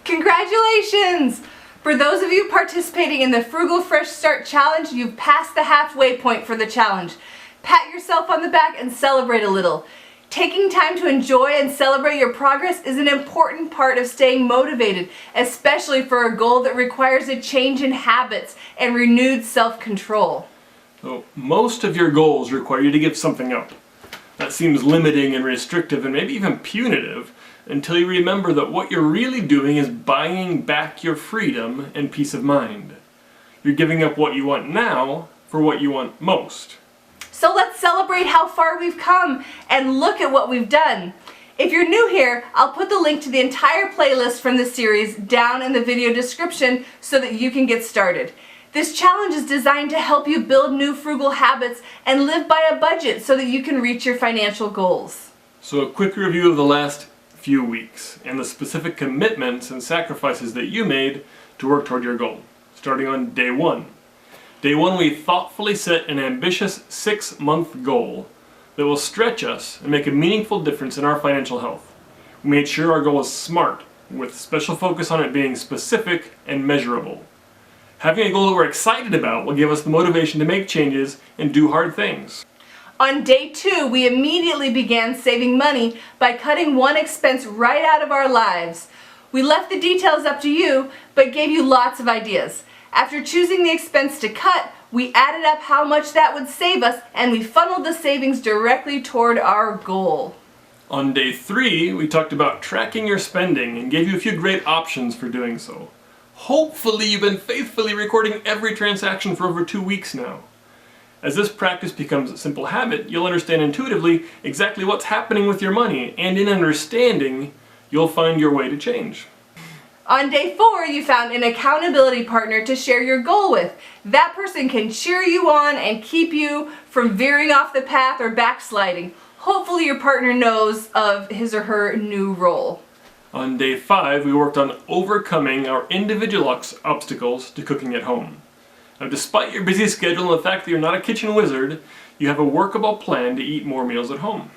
Congratulations! For those of you participating in the Frugal Fresh Start Challenge, you've passed the halfway point for the challenge. Pat yourself on the back and celebrate a little. Taking time to enjoy and celebrate your progress is an important part of staying motivated, especially for a goal that requires a change in habits and renewed self-control. So, most of your goals require you to give something up. That seems limiting and restrictive and maybe even punitive until you remember that what you're really doing is buying back your freedom and peace of mind. You're giving up what you want now for what you want most. So let's celebrate how far we've come and look at what we've done. If you're new here, I'll put the link to the entire playlist from this series down in the video description so that you can get started. This challenge is designed to help you build new frugal habits and live by a budget so that you can reach your financial goals. So a quick review of the last few weeks and the specific commitments and sacrifices that you made to work toward your goal, starting on day one. Day one, we thoughtfully set an ambitious 6-month goal that will stretch us and make a meaningful difference in our financial health. We made sure our goal was SMART, with special focus on it being specific and measurable. Having a goal that we're excited about will give us the motivation to make changes and do hard things. On day 2, we immediately began saving money by cutting one expense right out of our lives. We left the details up to you, but gave you lots of ideas. After choosing the expense to cut, we added up how much that would save us, and we funneled the savings directly toward our goal. On day 3, we talked about tracking your spending and gave you a few great options for doing so. Hopefully you've been faithfully recording every transaction for over 2 weeks now. As this practice becomes a simple habit, you'll understand intuitively exactly what's happening with your money, and in understanding, you'll find your way to change. On day 4, you found an accountability partner to share your goal with. That person can cheer you on and keep you from veering off the path or backsliding. Hopefully your partner knows of his or her new role. On day 5, we worked on overcoming our individual obstacles to cooking at home. Now, despite your busy schedule and the fact that you're not a kitchen wizard, you have a workable plan to eat more meals at home.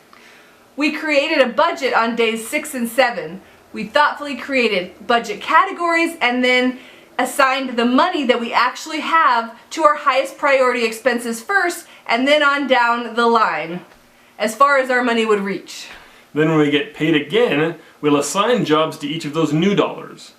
We created a budget on days 6 and 7. We thoughtfully created budget categories and then assigned the money that we actually have to our highest priority expenses first, and then on down the line, as far as our money would reach. Then when we get paid again, we'll assign jobs to each of those new dollars.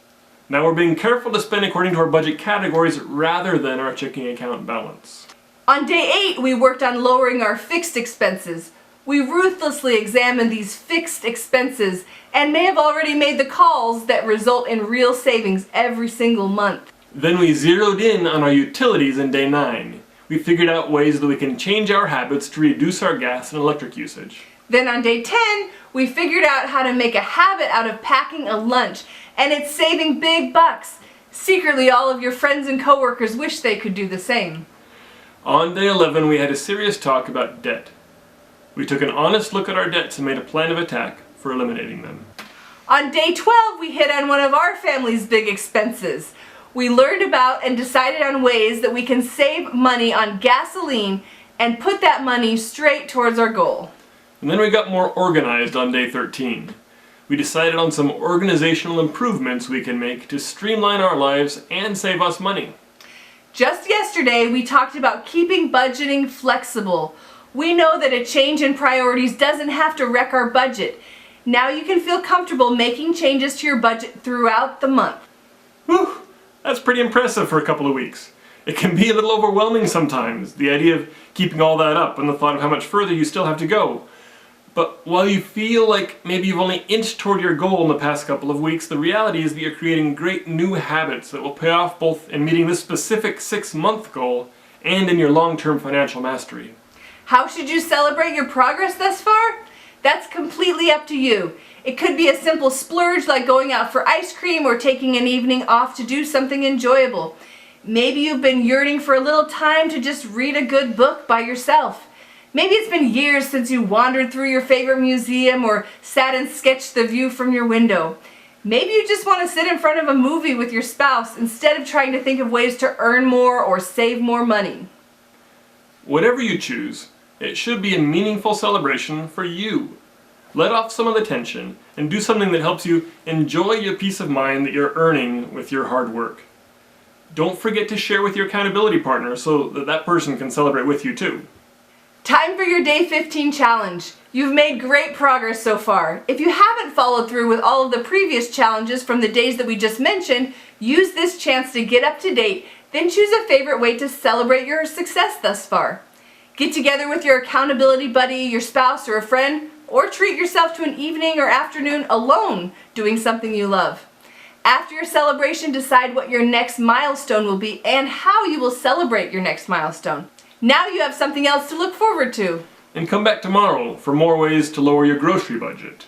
Now we're being careful to spend according to our budget categories rather than our checking account balance. On day 8, we worked on lowering our fixed expenses. We ruthlessly examined these fixed expenses and may have already made the calls that result in real savings every single month. Then we zeroed in on our utilities in day 9. We figured out ways that we can change our habits to reduce our gas and electric usage. Then on day 10, we figured out how to make a habit out of packing a lunch, and it's saving big bucks. Secretly, all of your friends and coworkers wish they could do the same. On day 11, we had a serious talk about debt. We took an honest look at our debts and made a plan of attack for eliminating them. On day 12, we hit on one of our family's big expenses. We learned about and decided on ways that we can save money on gasoline and put that money straight towards our goal. And then we got more organized on day 13. We decided on some organizational improvements we can make to streamline our lives and save us money. Just yesterday, we talked about keeping budgeting flexible. We know that a change in priorities doesn't have to wreck our budget. Now you can feel comfortable making changes to your budget throughout the month. Whew, that's pretty impressive for a couple of weeks. It can be a little overwhelming sometimes, the idea of keeping all that up and the thought of how much further you still have to go. But while you feel like maybe you've only inched toward your goal in the past couple of weeks, the reality is that you're creating great new habits that will pay off both in meeting this specific 6-month goal and in your long-term financial mastery. How should you celebrate your progress thus far? That's completely up to you. It could be a simple splurge like going out for ice cream or taking an evening off to do something enjoyable. Maybe you've been yearning for a little time to just read a good book by yourself. Maybe it's been years since you wandered through your favorite museum or sat and sketched the view from your window. Maybe you just want to sit in front of a movie with your spouse instead of trying to think of ways to earn more or save more money. Whatever you choose, it should be a meaningful celebration for you. Let off some of the tension and do something that helps you enjoy your peace of mind that you're earning with your hard work. Don't forget to share with your accountability partner so that that person can celebrate with you too. Time for your Day 15 challenge. You've made great progress so far. If you haven't followed through with all of the previous challenges from the days that we just mentioned, use this chance to get up to date, then choose a favorite way to celebrate your success thus far. Get together with your accountability buddy, your spouse, or a friend, or treat yourself to an evening or afternoon alone doing something you love. After your celebration, decide what your next milestone will be and how you will celebrate your next milestone. Now you have something else to look forward to. And come back tomorrow for more ways to lower your grocery budget.